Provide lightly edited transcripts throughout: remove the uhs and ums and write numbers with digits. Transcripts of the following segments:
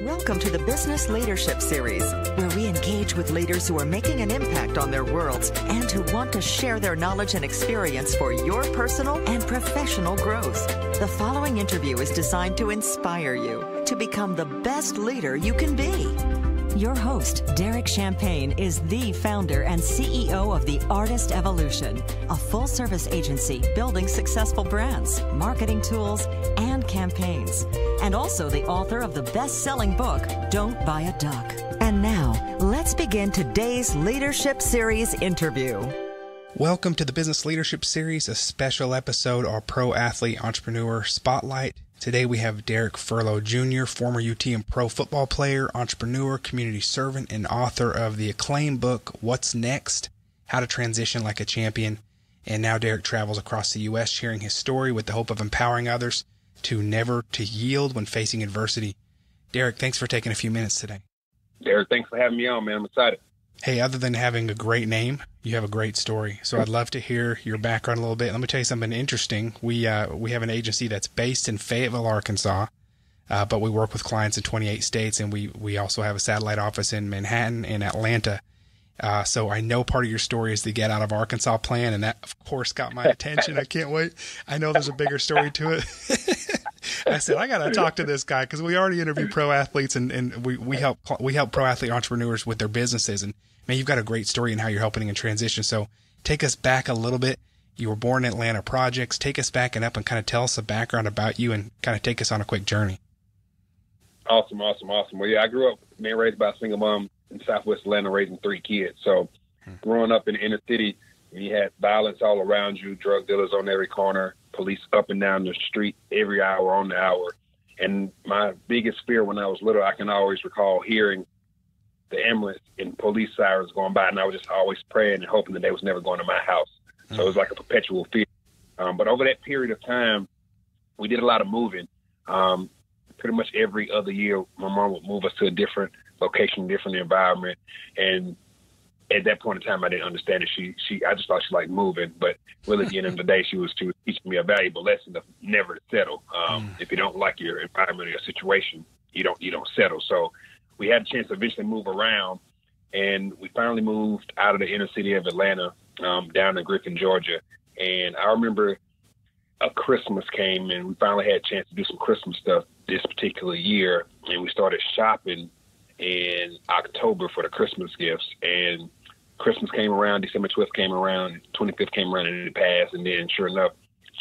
Welcome to the Business Leadership Series, where we engage with leaders who are making an impact on their worlds and who want to share their knowledge and experience for your personal and professional growth. The following interview is designed to inspire you to become the best leader you can be. Your host, Derrick Champagne, is the founder and CEO of The Artist Evolution, a full-service agency building successful brands, marketing tools, and campaigns, and also the author of the best-selling book, Don't Buy a Duck. And now, let's begin today's Leadership Series interview. Welcome to the Business Leadership Series, a special episode, our Pro Athlete Entrepreneur Spotlight. Today we have Derrick Furlow Jr., former UT pro football player, entrepreneur, community servant, and author of the acclaimed book, What's Next? How to Transition Like a Champion. And now Derrick travels across the U.S. sharing his story with the hope of empowering others to never to yield when facing adversity. Derrick, thanks for taking a few minutes today. Derrick, thanks for having me on, man. I'm excited. Hey, other than having a great name, you have a great story. So I'd love to hear your background a little bit. Let me tell you something interesting. We have an agency that's based in Fayetteville, Arkansas, but we work with clients in 28 states, and we also have a satellite office in Manhattan and Atlanta. So I know part of your story is the Get Out of Arkansas plan, and that, of course, got my attention. I can't wait. I know there's a bigger story to it. I said, I got to talk to this guy because we already interview pro athletes, and we help pro athlete entrepreneurs with their businesses. And man, you've got a great story in how you're helping in transition. So take us back a little bit. You were born in Atlanta Projects. Take us back and up and kind of tell us the background about you and kind of take us on a quick journey. Awesome. Well, yeah, I grew up being raised by a single mom in Southwest Atlanta, raising 3 kids. So growing up in the inner city, you had violence all around you, drug dealers on every corner, police up and down the street every hour on the hour. And my biggest fear when I was little, I can always recall hearing the ambulance and police sirens going by, and I was just always praying and hoping that they was never going to my house. So it was like a perpetual fear. But over that period of time, we did a lot of moving. Pretty much every other year, my mom would move us to a different location, different environment. And at that point in time, I didn't understand it. I just thought she liked moving, but really at the end of the day, she was teaching me a valuable lesson of never to settle. If you don't like your environment or your situation, you don't settle. So we had a chance to eventually move around, and we finally moved out of the inner city of Atlanta, down to Griffin, Georgia. And I remember a Christmas came, and we finally had a chance to do some Christmas stuff this particular year, and we started shopping in October for the Christmas gifts. And Christmas came around, December 12th came around, 25th came around, and it passed. And then, sure enough,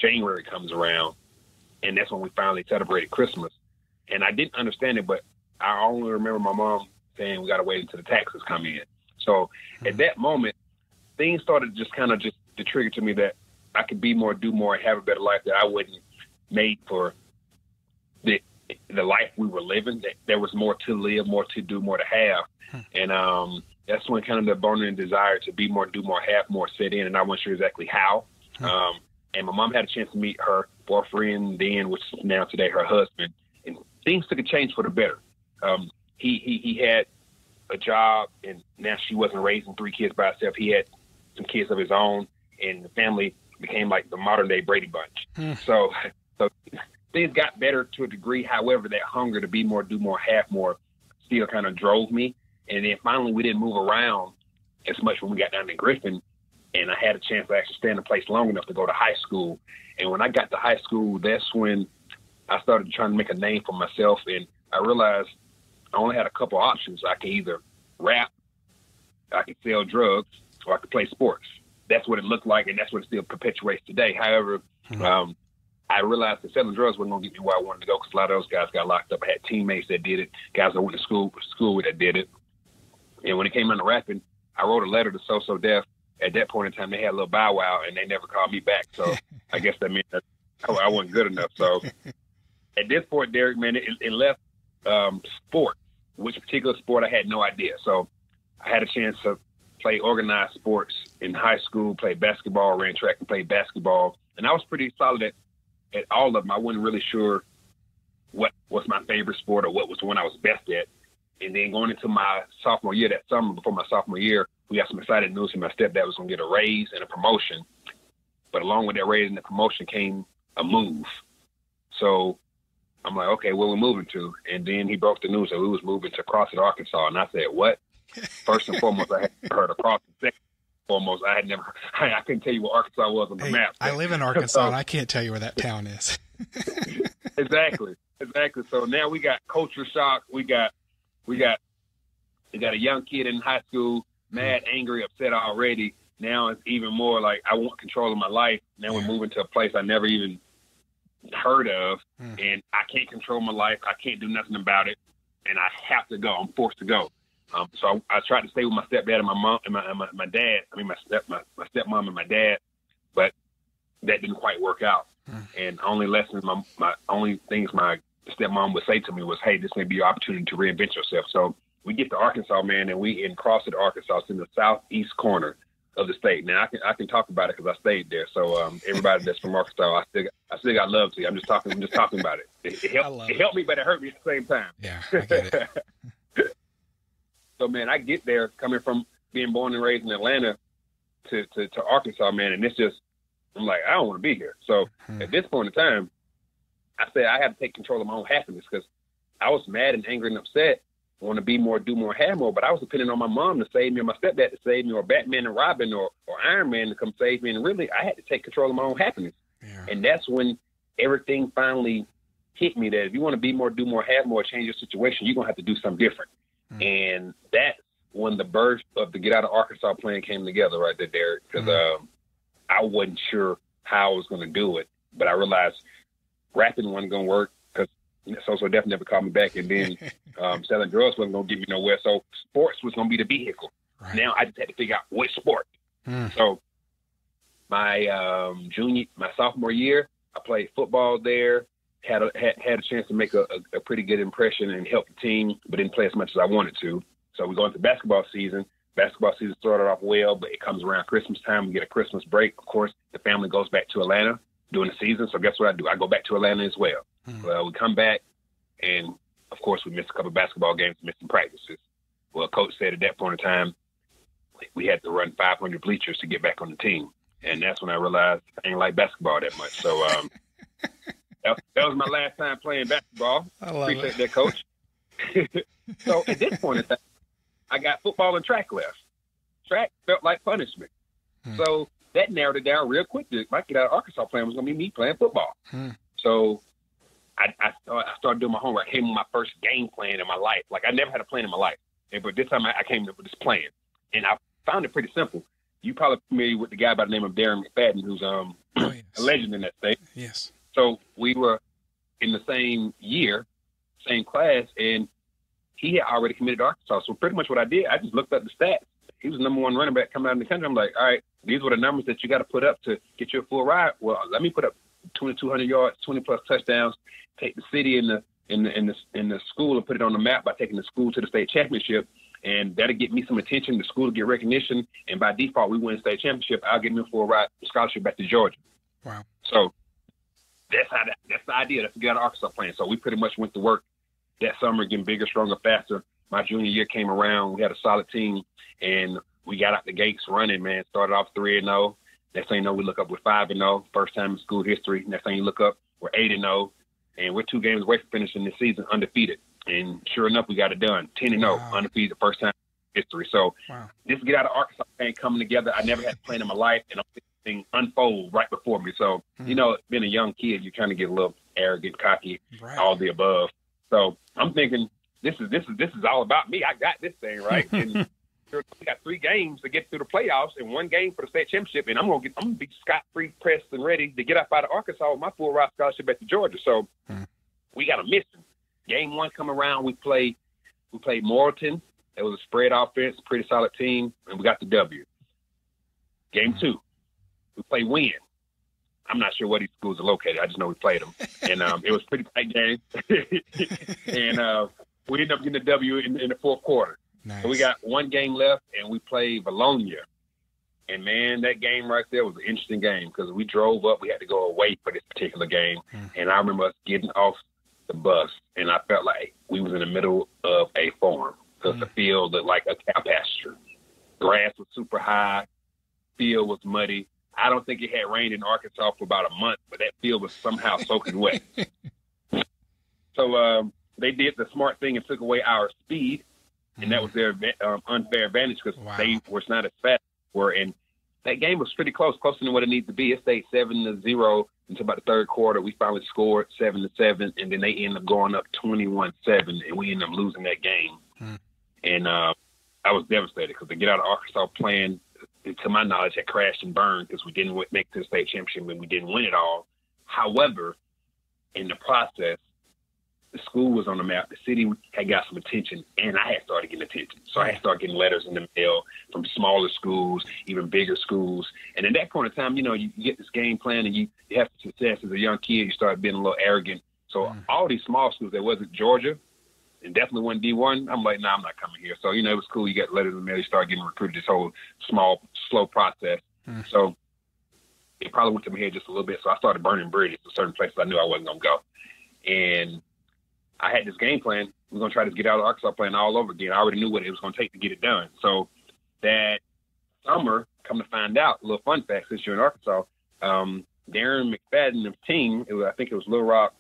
January comes around, and that's when we finally celebrated Christmas. And I didn't understand it, but I only remember my mom saying we got to wait until the taxes come in. So at that moment, things started just to trigger to me that I could be more, do more, and have a better life, that I wasn't made for the life we were living, that there was more to live, more to do, more to have. And that's when kind of the burning desire to be more, do more, have more set in, and I wasn't sure exactly how. And my mom had a chance to meet her boyfriend then, which is now today her husband, and things took a change for the better. He had a job, and now she wasn't raising 3 kids by herself. He had some kids of his own, and the family became like the modern day Brady Bunch. So things got better to a degree. However, that hunger to be more, do more, have more still kind of drove me. And then finally we didn't move around as much when we got down to Griffin, and I had a chance to actually stay in the place long enough to go to high school. And when I got to high school, that's when I started trying to make a name for myself, and I realized I only had a couple options. I could either rap, I could sell drugs, or I could play sports. That's what it looked like, and that's what it still perpetuates today. However, I realized that selling drugs wasn't going to get me where I wanted to go, because a lot of those guys got locked up. I had teammates that did it, guys I went to school with that did it. And when it came down to rapping, I wrote a letter to So Def. At that point in time, they had a little bow wow, and they never called me back. So I guess that meant that I wasn't good enough. So at this point, Derrick, man, it left sport. Which particular sport, I had no idea. So I had a chance to play organized sports in high school, played basketball, ran track and played basketball. And I was pretty solid at all of them. I wasn't really sure what was my favorite sport or what was the one I was best at. And then going into my sophomore year, that summer before my sophomore year, we got some exciting news from my stepdad was going to get a raise and a promotion. But along with that raise and the promotion came a move. So I'm like, okay, where we moving to? And then he broke the news that we was moving to Crossett, Arkansas. And I said, what? First and foremost, I had heard of Crossett. Second and foremost, I couldn't tell you where Arkansas was on the map. I live in Arkansas, and I can't tell you where that town is. Exactly. So now we got culture shock. We got a young kid in high school, mad, angry, upset already. Now it's even more like I want control of my life. Now we're moving to a place I never even heard of, and I can't control my life. I can't do nothing about it, and I have to go. I'm forced to go. So I tried to stay with my stepdad and my mom and my dad. I mean, my stepmom and my dad, but that didn't quite work out. And only lessons, my only things my stepmom would say to me was, "Hey, this may be your opportunity to reinvent yourself." So we get to Arkansas, man, and we in Crossett, Arkansas. It's in the southeast corner of the state. Now I can talk about it because I stayed there. So everybody that's from Arkansas, I still got love to you. I'm just talking about it. It helped me, but it hurt me at the same time. Yeah, I get it. So man, I get there coming from being born and raised in Atlanta to Arkansas, man, and it's just I'm like I don't want to be here. So at this point in time, I said I had to take control of my own happiness because I was mad and angry and upset. Want to be more, do more, have more, but I was depending on my mom to save me or my stepdad to save me or Batman and Robin or Iron Man to come save me. And really, I had to take control of my own happiness. Yeah. And that's when everything finally hit me that if you want to be more, do more, have more, change your situation, you're going to have to do something different. And that's when the birth of the Get Out of Arkansas plan came together right there, Derrick, because I wasn't sure how I was going to do it, but I realized rapping wasn't going to work. So definitely never called me back, and then selling drugs wasn't going to get me nowhere. So sports was going to be the vehicle. Right. Now I just had to figure out which sport. So my sophomore year, I played football there. Had a chance to make a pretty good impression and help the team, but didn't play as much as I wanted to. So we go into basketball season. Basketball season started off well, but it comes around Christmas time. We get a Christmas break. Of course, the family goes back to Atlanta during the season. So guess what I do? I go back to Atlanta as well. Well, we come back, and, of course, we missed a couple of basketball games, missed some practices. Well, Coach said at that point in time, we had to run 500 bleachers to get back on the team. And that's when I realized I ain't like basketball that much. So that was my last time playing basketball. I love Appreciate that, Coach. So at this point in time, I got football and track left. Track felt like punishment. So that narrowed it down real quick. If I get out of Arkansas playing, it was going to be me playing football. So I started doing my homework. I came with my first game plan in my life. Like, I never had a plan in my life. But this time I came up with this plan. And I found it pretty simple. You probably familiar with the guy by the name of Darren McFadden, who's a legend in that state. Yes. So we were in the same year, same class, and he had already committed to Arkansas. So pretty much what I did, I just looked up the stats. He was the number one running back coming out in the country. I'm like, all right, these were the numbers that you got to put up to get you a full ride. Well, let me put up 2,200 yards, 20-plus touchdowns, take the city in the school and put it on the map by taking the school to the state championship, and that'll get me some attention. The school will get recognition, and by default, we win the state championship. I'll get me a full ride scholarship back to Georgia. Wow! So that's the idea. That's the Get Out of Arkansas plan. So we pretty much went to work that summer, getting bigger, stronger, faster. My junior year came around. We had a solid team, and we got out the gates running. Man, started off 3-0. Next thing you know, we look up with 5-0, first time in school history. Next thing you look up, we're 8-0, and we're 2 games away from finishing the season undefeated. And sure enough, we got it done. 10-0, wow. Undefeated, first time in history. So This Get Out of Arkansas thing coming together, I never had a plan in my life, and everything unfold right before me. So, being a young kid, you kind of get a little arrogant, cocky, all the above. So I'm thinking, this is all about me. I got this thing, right? And we got 3 games to get through the playoffs and 1 game for the state championship, and I'm gonna be scot-free, pressed, and ready to get up out of Arkansas with my full ride scholarship back to Georgia. So we got a mission. Game 1 come around, we played Morrilton. It was a spread offense, pretty solid team, and we got the W. Game 2, we played Wynn. I'm not sure where these schools are located. I just know we played them, and it was a pretty tight game. And we ended up getting the W in the fourth quarter. Nice. So we got 1 game left, and we played Bologna. And, man, that game right there was an interesting game because we drove up. We had to go away for this particular game. And I remember us getting off the bus, and I felt like we was in the middle of a farm because the field looked like a cow pasture. Grass was super high. Field was muddy. I don't think it had rained in Arkansas for about a month, but that field was somehow soaking wet. they did the smart thing and took away our speed, and that was their unfair advantage because they were not as fast as we were. And that game was pretty closer than what it needed to be. It stayed 7-0 until about the third quarter. We finally scored 7-7, and then they ended up going up 21-7, and we ended up losing that game. And I was devastated because to get out of Arkansas playing, to my knowledge, had crashed and burned because we didn't make it to the state championship and we didn't win it all. However, in the process, the school was on the map. The city had got some attention, and I had started getting attention. So I had started getting letters in the mail from smaller schools, even bigger schools. And at that point in time, you get this game plan and you have success as a young kid. You start being a little arrogant. So all these small schools, there wasn't Georgia and definitely wasn't D1. I'm like, nah, I'm not coming here. So, it was cool. You got letters in the mail. You start getting recruited, this whole small, slow process. So it probably went to my head just a little bit. So I started burning bridges to certain places I knew I wasn't going to go. And I had this game plan. We're going to try to get out of Arkansas playing all over again. I already knew what it was going to take to get it done. So that summer, come to find out, a little fun fact, since you're in Arkansas, Darren McFadden's team, I think it was Little Rock,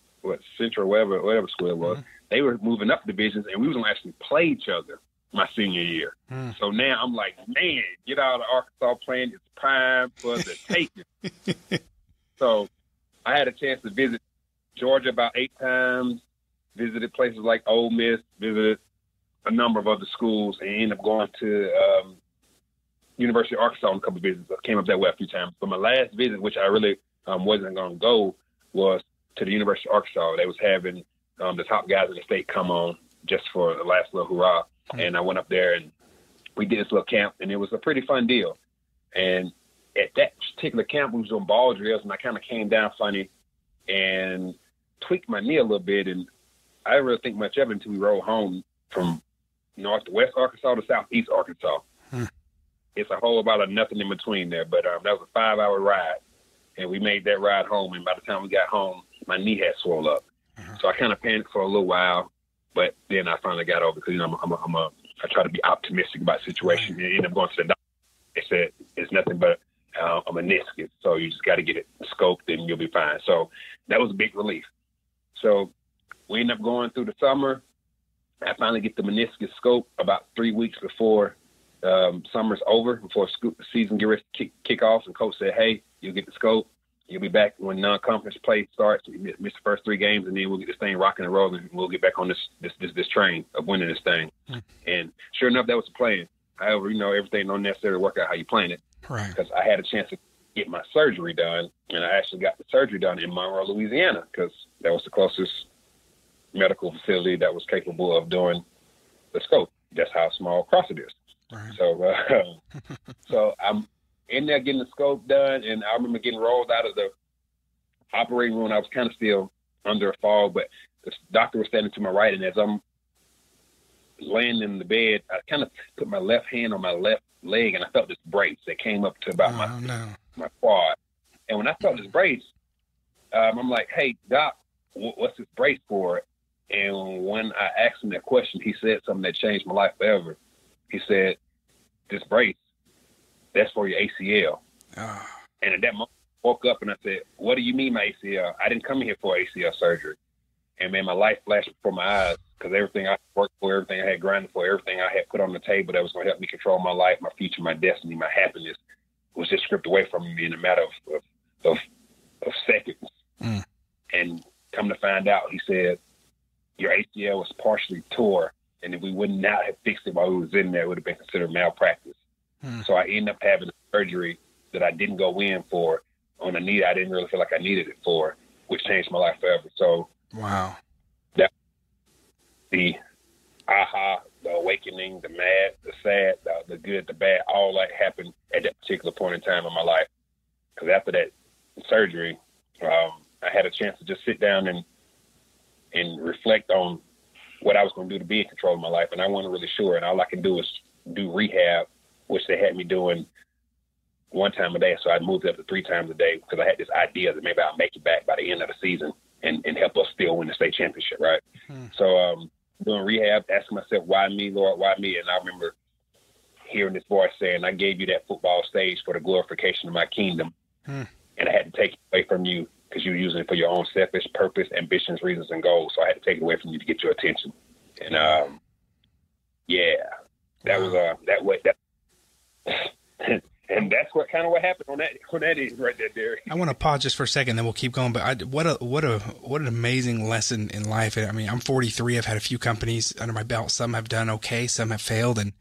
Central, whatever school it was, they were moving up divisions, and we was going to actually play each other my senior year. So now I'm like, man, get out of Arkansas playing. It's prime for the taking. So I had a chance to visit Georgia about 8 times, visited places like Ole Miss, visited a number of other schools, and ended up going to University of Arkansas on a couple of visits. I came up that way a few times. But my last visit, which I really wasn't going to go, was to the University of Arkansas. They was having the top guys in the state come on just for the last little hurrah. And I went up there, and we did this little camp, and it was a pretty fun deal. And at that particular camp, we was doing ball drills, and I kind of came down funny and tweaked my knee a little bit, and I didn't really think much of it until we rode home from north to west Arkansas to southeast Arkansas. It's a whole about nothing in between there, but that was a 5-hour ride, and we made that ride home, and by the time we got home, my knee had swelled up. So I kind of panicked for a little while, but then I finally got over it because, I try to be optimistic about the situation. And ended up going to the doctor. They said it's nothing but a meniscus, so you just got to get it scoped and you'll be fine. So that was a big relief. So we ended up going through the summer. I finally get the meniscus scope about 3 weeks before summer's over, before the season get ready to kick off. And coach said, hey, you'll get the scope. You'll be back when non-conference play starts. You miss the first 3 games, and then we'll get this thing rocking and rolling, and we'll get back on this train of winning this thing. And sure enough, that was the plan. However, everything don't necessarily work out how you plan it. Right. Because I had a chance to get my surgery done, and I actually got the surgery done in Monroe, Louisiana, because that was the closest medical facility that was capable of doing the scope. That's how small CrossFit is. Right. So I'm in there getting the scope done, and I remember getting rolled out of the operating room. I was kind of still under a fog, but the doctor was standing to my right, and as I'm laying in the bed, I kind of put my left hand on my left leg, and I felt this brace that came up to about my quad. And when I felt this brace, I'm like, hey, doc, what's this brace for? And when I asked him that question, he said something that changed my life forever. He said, this brace, that's for your ACL. And at that moment, I woke up and I said, what do you mean my ACL? I didn't come here for ACL surgery. And man, my life flashed before my eyes, because everything I worked for, everything I had grinded for, everything I had put on the table that was going to help me control my life, my future, my destiny, my happiness, was just stripped away from me in a matter of seconds. And come to find out, he said, your ACL was partially tore, and if we would not have fixed it while we was in there, it would have been considered malpractice. So I ended up having a surgery that I didn't go in for on a knee I didn't really feel like I needed it for, which changed my life forever. So that the aha, the awakening, the mad, the sad, the good, the bad, all that happened at that particular point in time in my life. Because after that surgery, I had a chance to just sit down and reflect on what I was going to do to be in control of my life. And I wasn't really sure. And all I can do is do rehab, which they had me doing 1 time a day. So I moved up to 3 times a day because I had this idea that maybe I'll make it back by the end of the season and help us still win the state championship, right? So doing rehab, asking myself, why me, Lord, why me? And I remember hearing this voice saying, I gave you that football stage for the glorification of my kingdom. And I had to take it away from you because you were using it for your own selfish purpose, ambitions, reasons, and goals. So I had to take it away from you to get your attention. And that was that way. And that's what happened on that end right there, Derrick. I want to pause just for a second, then we'll keep going. But what an amazing lesson in life. I mean, I'm 43. I've had a few companies under my belt. Some have done okay, some have failed, and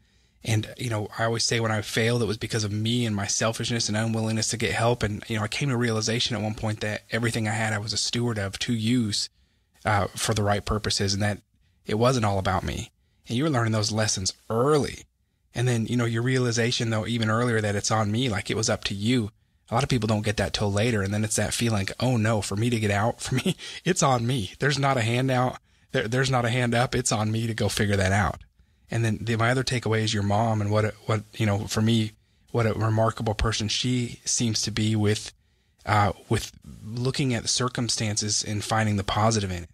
you know, I always say when I failed, it was because of me and my selfishness and unwillingness to get help. And you know, I came to a realization at one point that everything I had, I was a steward of to use for the right purposes, and that it wasn't all about me. And you were learning those lessons early. And then, you know, your realization, though, even earlier, that it's on me, like it was up to you. A lot of people don't get that till later. And then it's that feeling like, oh no, for me to get out, for me, it's on me. There's not a handout. There's not a hand up. It's on me to go figure that out. And then my other takeaway is your mom, and what, you know, for me, what a remarkable person she seems to be with looking at the circumstances and finding the positive in it.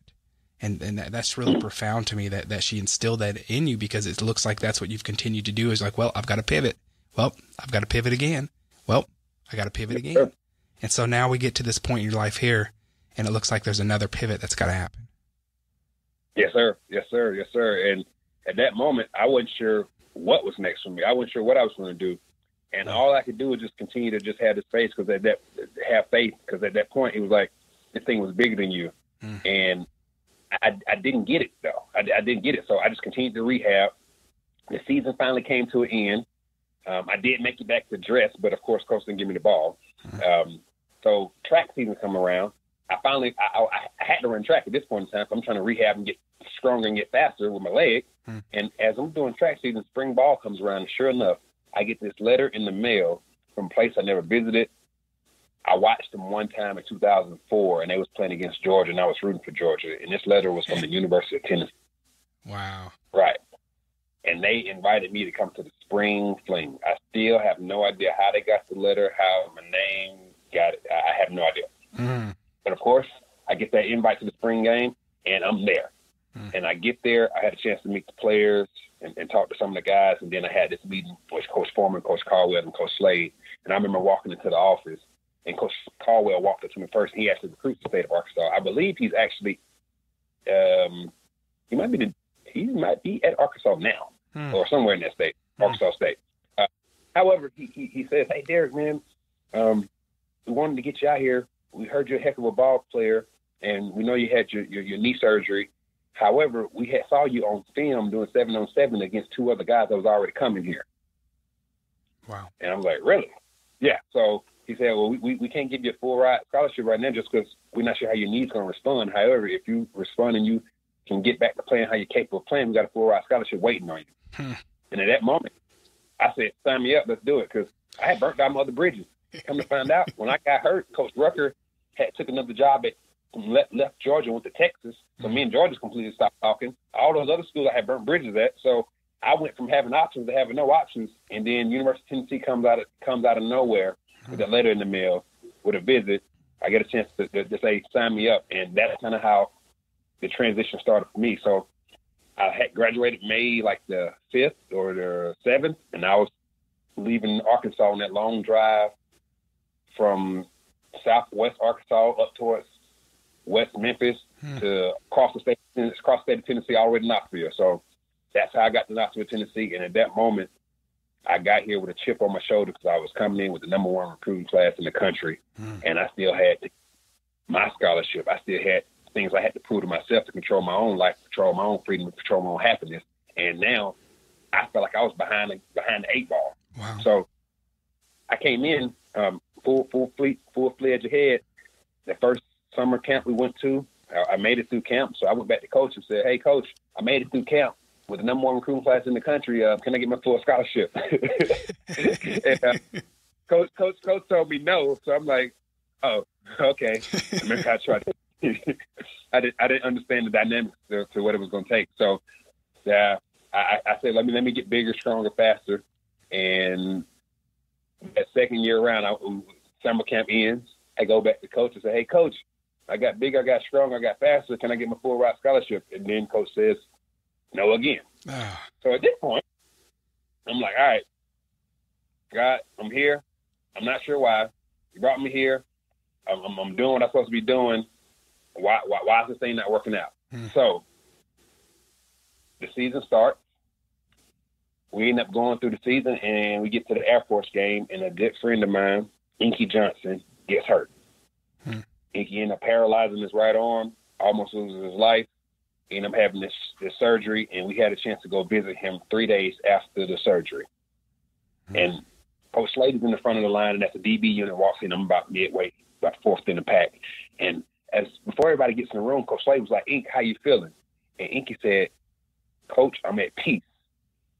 And that's really profound to me that she instilled that in you, because it looks like that's what you've continued to do, is like, well, I've got to pivot. Well, I've got to pivot again. Well, I got to pivot again. And so now we get to this point in your life here, and it looks like there's another pivot that's got to happen. Yes, sir. Yes, sir. Yes, sir. And at that moment, I wasn't sure what was next for me. I wasn't sure what I was going to do. And all I could do was just continue to just have this faith, because at that point, it was like, this thing was bigger than you. And I didn't get it, though. I didn't get it. So I just continued to rehab. The season finally came to an end. I did make it back to dress, but of course, coach didn't give me the ball. So track season come around. I had to run track at this point in time. So I'm trying to rehab and get stronger and get faster with my leg. And as I'm doing track season, spring ball comes around. And sure enough, I get this letter in the mail from a place I never visited. I watched them one time in 2004, and they was playing against Georgia, and I was rooting for Georgia. And this letter was from the University of Tennessee. Wow. Right. And they invited me to come to the spring fling. I still have no idea how they got the letter, how my name got it. I have no idea. But, of course, I get that invite to the spring game, and I'm there. And I get there. I had a chance to meet the players and talk to some of the guys, and then I had this meeting with Coach Foreman, Coach Caldwell, and Coach Slade. And I remember walking into the office, and Coach Caldwell walked up to me first. He actually recruits the state of Arkansas. I believe he's actually he might be at Arkansas now or somewhere in that state, Arkansas State. However, he says, "Hey, Derrick, man, we wanted to get you out here. We heard you're a heck of a ball player, and we know you had your knee surgery. However, we saw you on film doing 7-on-7 against two other guys that was already coming here." Wow. And I'm like, really? Yeah. So he said, well, we can't give you a full ride scholarship right now just because we're not sure how your knee's going to respond. However, if you respond and you can get back to playing how you're capable of playing, we got a full ride scholarship waiting on you. And at that moment, I said, sign me up, let's do it, because I had burnt down my other bridges. Come to find out, when I got hurt, Coach Rucker took another job left Georgia and went to Texas. So me and Georgia completely stopped talking. All those other schools I had burnt bridges at. So I went from having options to having no options. And then University of Tennessee comes out of nowhere with a letter in the mail with a visit. I get a chance to say, sign me up. And that's kind of how the transition started for me. So I had graduated May like the 5th or the 7th, and I was leaving Arkansas on that long drive from southwest Arkansas up towards West Memphis to across the state of Tennessee all the way to Knoxville. So that's how I got to Knoxville, Tennessee. And at that moment, I got here with a chip on my shoulder because I was coming in with the #1 recruiting class in the country, and I still had my scholarship. I still had things I had to prove to myself to control my own life, control my own freedom, control my own happiness. And now I felt like I was behind the 8 ball. Wow. So I came in full-fledged ahead. The first summer camp we went to, I made it through camp. So I went back to coach and said, hey, coach, I made it through camp with the #1 recruiting class in the country. Can I get my full scholarship? And, coach told me no. So I'm like, oh, okay. Maybe I tried to. I didn't understand the dynamics to what it was going to take. So I said, let me get bigger, stronger, faster. And that second year around, summer camp ends. I go back to coach and say, hey, coach, I got bigger, I got stronger, I got faster. Can I get my full ride scholarship? And then coach says, no again. So at this point, I'm like, all right, God, I'm here. I'm not sure why. You brought me here. I'm doing what I'm supposed to be doing. Why is this thing not working out? So the season starts. We end up going through the season, and we get to the Air Force game, and a good friend of mine, Inky Johnson, gets hurt. Inky ended up paralyzing his right arm, almost loses his life. He ended up having this surgery, and we had a chance to go visit him 3 days after the surgery. And Coach Slade is in the front of the line, and that's the DB unit walks in. I'm about midway, about fourth in the pack. And before everybody gets in the room, Coach Slade was like, "Ink, how you feeling?" And Inky said, "Coach, I'm at peace."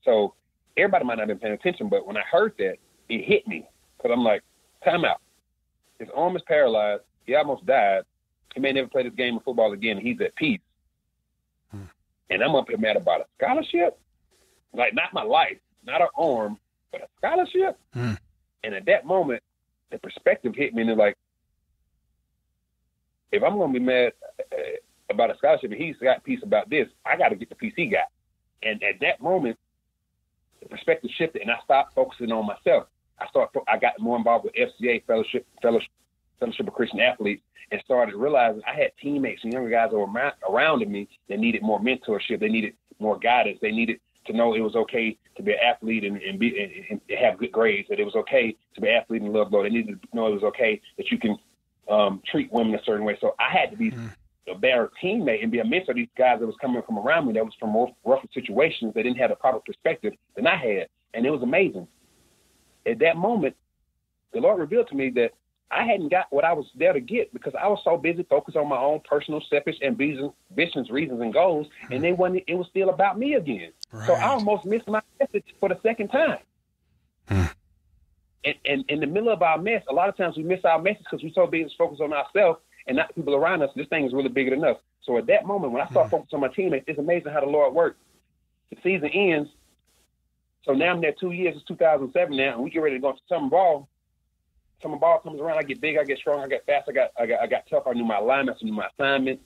So everybody might not have been paying attention, but when I heard that, it hit me. Because I'm like, time out. His arm is paralyzed. He almost died. He may never play this game of football again. He's at peace. And I'm up here mad about a scholarship? Like, not my life, not an arm, but a scholarship? And at that moment, the perspective hit me, and they're like, if I'm going to be mad about a scholarship and he's got peace about this, I got to get the peace he got. And at that moment, the perspective shifted, and I stopped focusing on myself. I got more involved with FCA, Fellowship of Christian Athletes, and started realizing I had teammates and younger guys that were around me that needed more mentorship. They needed more guidance. They needed to know it was okay to be an athlete and have good grades, that it was okay to be an athlete and love God. They needed to know it was okay that you can treat women a certain way. So I had to be a better teammate and be a mentor to these guys that was coming from around me that was from rougher situations that didn't have a proper perspective than I had. And it was amazing. At that moment, the Lord revealed to me that I hadn't got what I was there to get because I was so busy focused on my own personal selfish ambitions, reasons, and goals, and it was still about me again. Right. So I almost missed my message for the second time. And in the middle of our mess, a lot of times we miss our message because we're so busy focused on ourselves and not the people around us. This thing is really bigger than us. So at that moment, when I start focusing on my teammates, it's amazing how the Lord works. The season ends. So now I'm there 2 years. It's 2007 now, and we get ready to go to summer ball. Summer ball comes around. I get big. I get strong. I get fast. I got tough. I knew my alignments. I knew my assignment.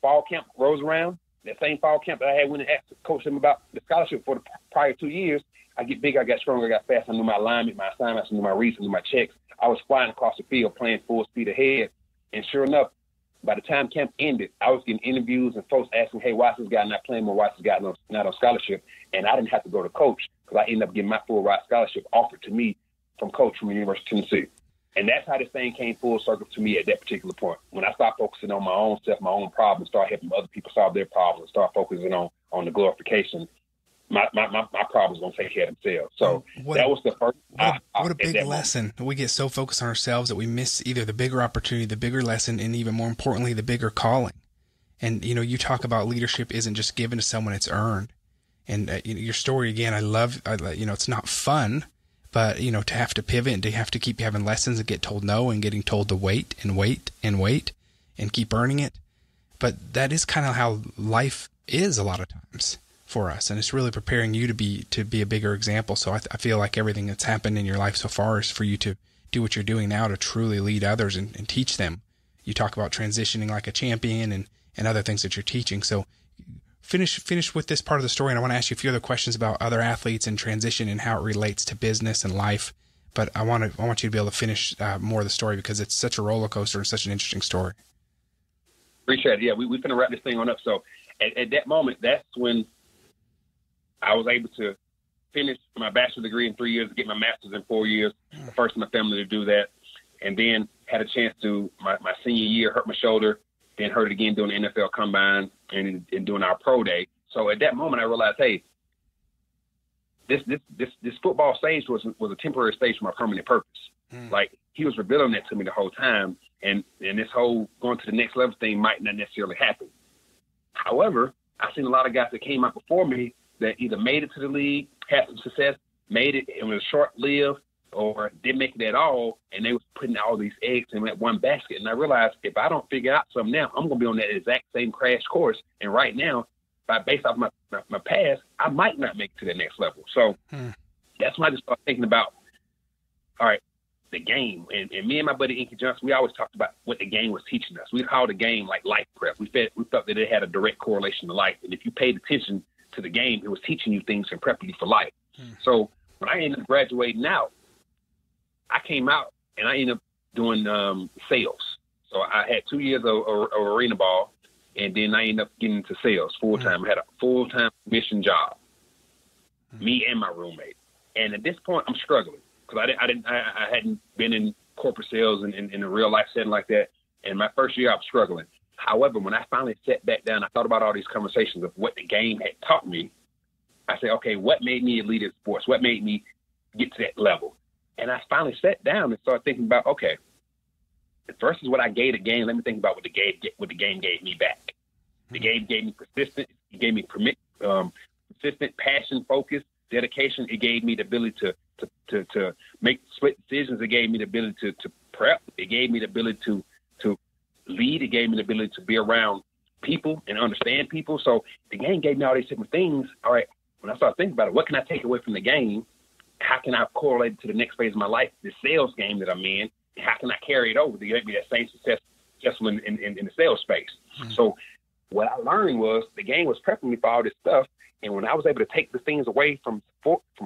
Fall camp rolls around. That same fall camp that I had when I asked coach him about the scholarship for the prior 2 years. I get big. I got strong. I got fast. I knew my alignment, my assignments. I knew my reads. I knew my checks. I was flying across the field, playing full speed ahead. And sure enough, by the time camp ended, I was getting interviews and folks asking, "Hey, why is this guy not playing more? Why is this guy not on scholarship?" And I didn't have to go to coach because I ended up getting my full ride scholarship offered to me from coach from the University of Tennessee. And that's how this thing came full circle to me at that particular point. When I stopped focusing on my own stuff, my own problems, start helping other people solve their problems, start focusing on the glorification, my problems going to take care of themselves. So that was the first. What a big lesson. We get so focused on ourselves that we miss either the bigger opportunity, the bigger lesson, and even more importantly, the bigger calling. And, you talk about leadership isn't just given to someone, it's earned. And your story, again, I love, it's not fun, but, to have to pivot and to have to keep having lessons and get told no and getting told to wait and wait and wait and keep earning it. But that is kind of how life is a lot of times for us. And it's really preparing you to be a bigger example. So I feel like everything that's happened in your life so far is for you to do what you're doing now to truly lead others and teach them. You talk about transitioning like a champion and other things that you're teaching. So finish with this part of the story, and I want to ask you a few other questions about other athletes and transition and how it relates to business and life. But I want you to be able to finish more of the story because it's such a roller coaster and such an interesting story. Appreciate it. Yeah, we're going to wrap this thing on up. So at that moment, that's when I was able to finish my bachelor's degree in 3 years, get my master's in 4 years, the first in my family to do that, and then had a chance to, my senior year, hurt my shoulder, then hurt it again doing the NFL Combine and doing our pro day. So at that moment, I realized, hey, this football stage was a temporary stage for my permanent purpose. Like, he was revealing that to me the whole time, and this whole going to the next level thing might not necessarily happen. However, I've seen a lot of guys that came out before me that either made it to the league, had some success, made it, and was short-lived, or didn't make it at all, and they was putting all these eggs in that one basket. And I realized if I don't figure out something now, I'm going to be on that exact same crash course. And right now, based off my past, I might not make it to the next level. So that's when I just started thinking about, all right, the game. And me and my buddy Inky Johnson, we always talked about what the game was teaching us. We called the game like life prep. We thought that it had a direct correlation to life. And if you paid attention to the game, it was teaching you things and prepping you for life. So when I ended up graduating out, I came out and I ended up doing sales. So I had 2 years of arena ball, and then I ended up getting into sales full-time. I had a full-time mission job, me and my roommate. And at this point, I'm struggling because I hadn't been in corporate sales in a real-life setting like that. And my first year, I was struggling. However, when I finally sat back down, I thought about all these conversations of what the game had taught me. I said, okay, what made me a leader in sports? What made me get to that level? And I finally sat down and started thinking about, okay, versus what I gave the game, let me think about what the game gave me back. The game gave me persistence. It gave me persistent, passion, focus, dedication. It gave me the ability to make split decisions. It gave me the ability to prep. It gave me the ability to lead. It gave me the ability to be around people and understand people. So the game gave me all these different things. All right, when I started thinking about it, what can I take away from the game? How can I correlate it to the next phase of my life, the sales game that I'm in? How can I carry it over to get me that same successful in the sales space? So what I learned was the game was prepping me for all this stuff. And when I was able to take the things away from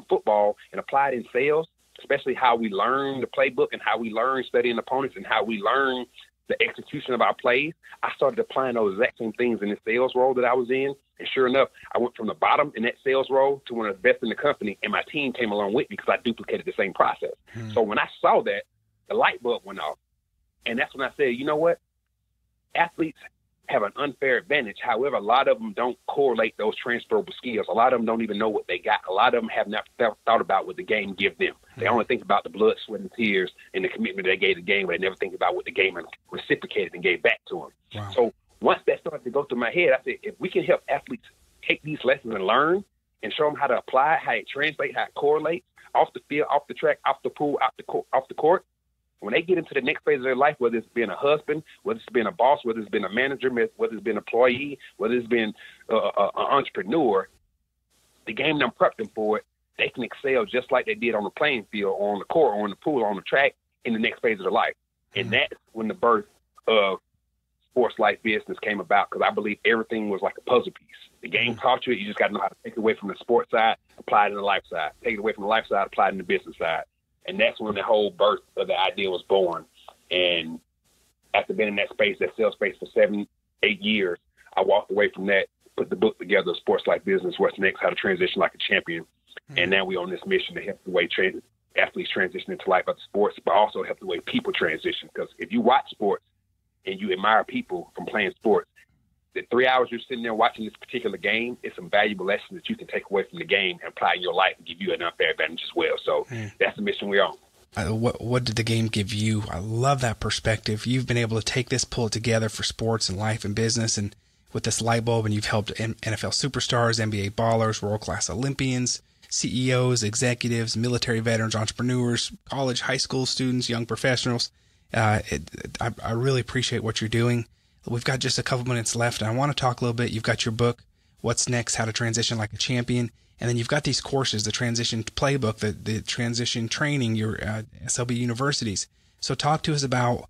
football and apply it in sales, especially how we learn the playbook and how we learn studying opponents and how we learn the execution of our plays, I started applying those exact same things in the sales role that I was in. And sure enough, I went from the bottom in that sales role to one of the best in the company, and my team came along with me because I duplicated the same process. So when I saw that, the light bulb went off. And that's when I said, you know what? Athletes have an unfair advantage. However, a lot of them don't correlate those transferable skills. A lot of them don't even know what they got. A lot of them have not thought about what the game gives them. They only think about the blood, sweat, and tears and the commitment they gave the game, but they never think about what the game reciprocated and gave back to them. Wow. So once that started to go through my head, I said, if we can help athletes take these lessons and learn and show them how to apply it, how it translates, how it correlates, off the field, off the track, off the pool, off the court, when they get into the next phase of their life, whether it's being a husband, whether it's being a boss, whether it's been a manager, whether it's been an employee, whether it's been an entrepreneur, the game done prepped them for it. They can excel just like they did on the playing field, or on the court, or on the pool, or on the track in the next phase of their life. And that's when the birth of sports life business came about, because I believe everything was like a puzzle piece. The game taught you it. You just got to know how to take it away from the sports side, apply it in the life side. Take it away from the life side, apply it in the business side. And that's when the whole birth of the idea was born. And after being in that space, that sales space for 7-8 years, I walked away from that, put the book together, Sports Life Business, What's Next, How to Transition Like a Champion. And now we're on this mission to help the way athletes transition into life after sports, but also help the way people transition. Because if you watch sports and you admire people from playing sports, the 3 hours you're sitting there watching this particular game, it's some valuable lessons that you can take away from the game and apply in your life and give you an unfair advantage as well. So that's the mission we're on. What did the game give you? I love that perspective. You've been able to take this, pull it together for sports and life and business, and with this light bulb, and you've helped NFL superstars, NBA ballers, world-class Olympians, CEOs, executives, military veterans, entrepreneurs, college, high school students, young professionals. I really appreciate what you're doing. We've got just a couple minutes left, and I want to talk a little bit. You've got your book, What's Next, How to Transition Like a Champion, and then you've got these courses, the transition playbook, the transition training, your SLB universities. So talk to us about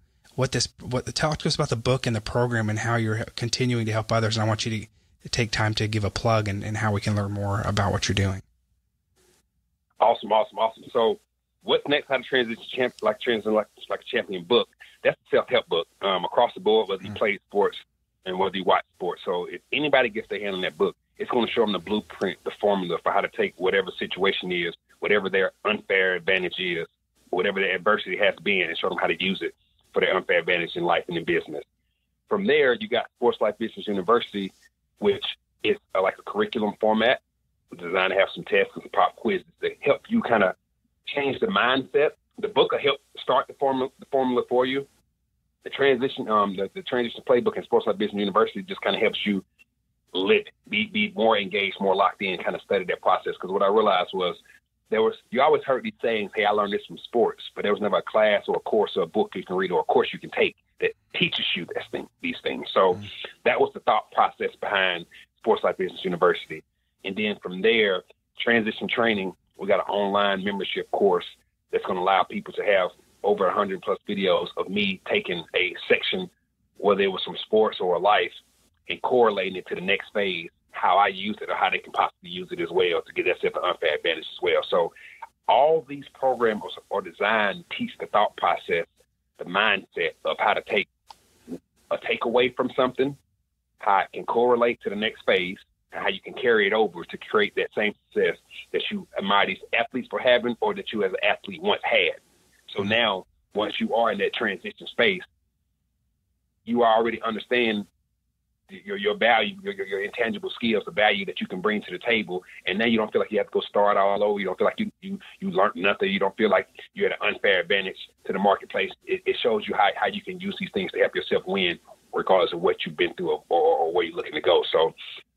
talk to us about the book and the program and how you're continuing to help others. And I want you to take time to give a plug and how we can learn more about what you're doing. Awesome. So What's Next, How to Transition Like a Champion book, that's a self-help book across the board, whether you play sports and whether you watch sports. So if anybody gets their hand on that book, it's going to show them the blueprint, the formula for how to take whatever situation is, whatever their unfair advantage is, whatever their adversity has been, and show them how to use it for their unfair advantage in life and in business. From there, you got Sports Life Business University, which is like a curriculum format designed to have some tests and some pop quizzes that help you kind of change the mindset. The book will help start the formula for you. The transition, the transition playbook in Sports Life Business University just kind of helps you live it, be more engaged, more locked in, kind of study that process. Because what I realized was you always heard these sayings, hey, I learned this from sports, but there was never a class or a course or a book you can read or a course you can take that teaches you these things. So that was the thought process behind Sports Life Business University. And then from there, transition training, we got an online membership course that's going to allow people to have over 100 plus videos of me taking a section, whether it was from sports or life, and correlating it to the next phase, how I use it or how they can possibly use it as well to get themselves an unfair advantage as well. So all these programs are designed to teach the thought process, the mindset of how to take away from something, how it can correlate to the next phase, and how you can carry it over to create that same success that you admire these athletes for having, or that you as an athlete once had. So now, once you are in that transition space, you already understand your value, your intangible skills, the value that you can bring to the table. And now you don't feel like you have to go start all over. You don't feel like you learned nothing. You don't feel like you're at an unfair advantage to the marketplace. It shows you how you can use these things to help yourself win, regardless of what you've been through or where you're looking to go. So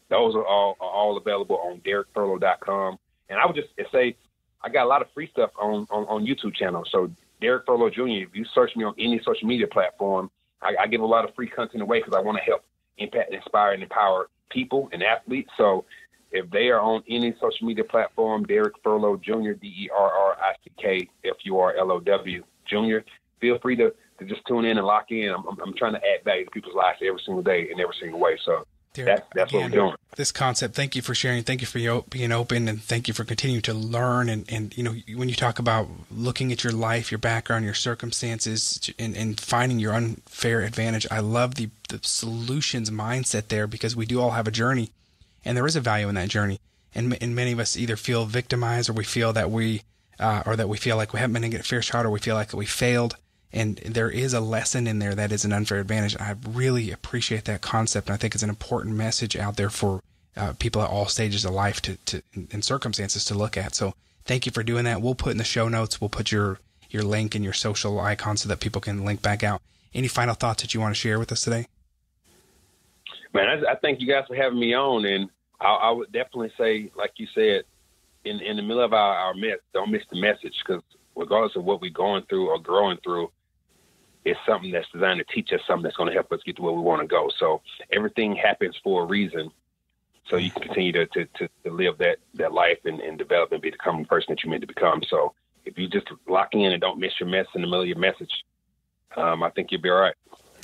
those are all available on DerrickFurlow.com. And I would just say I got a lot of free stuff on YouTube channel. So Derrick Furlow Jr., if you search me on any social media platform, I give a lot of free content away because I want to help impact, inspire, and empower people and athletes. So if they are on any social media platform, Derrick Furlow Jr., DerrickFurlow Jr., feel free to just tune in and lock in. I'm trying to add value to people's lives every single day in every single way. So Derrick, that's what we're doing. This concept, thank you for sharing. Thank you for being open, and thank you for continuing to learn. And you know, when you talk about looking at your life, your background, your circumstances, and finding your unfair advantage, I love the solutions mindset there, because we do all have a journey, and there is a value in that journey. And many of us either feel victimized, or we feel that we feel like we haven't been getting a fair shot, or we feel like we failed. And there is a lesson in there that is an unfair advantage. I really appreciate that concept, and I think it's an important message out there for people at all stages of life and circumstances to look at. So thank you for doing that. We'll put in the show notes, we'll put your link and your social icon so that people can link back out. Any final thoughts that you want to share with us today? Man, I thank you guys for having me on, and I would definitely say, like you said, in the middle of our mess, don't miss the message, because regardless of what we're going through or growing through, it's something that's designed to teach us something that's going to help us get to where we want to go. So everything happens for a reason, so you can continue to live that life and develop and become the person that you're meant to become. So if you just lock in and don't miss your mess in the middle of your message, I think you'll be all right.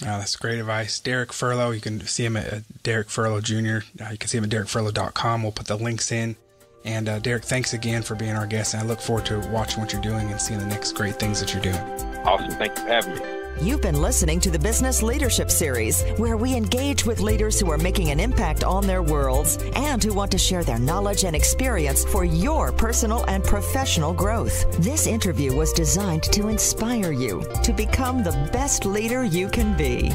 Oh, that's great advice. Derrick Furlow, you can see him at Derrick Furlow Jr. You can see him at DerrickFurlow.com. We'll put the links in. And Derrick, thanks again for being our guest. And I look forward to watching what you're doing and seeing the next great things that you're doing. Awesome. Thank you for having me. You've been listening to the Business Leadership Series, where we engage with leaders who are making an impact on their worlds and who want to share their knowledge and experience for your personal and professional growth. This interview was designed to inspire you to become the best leader you can be.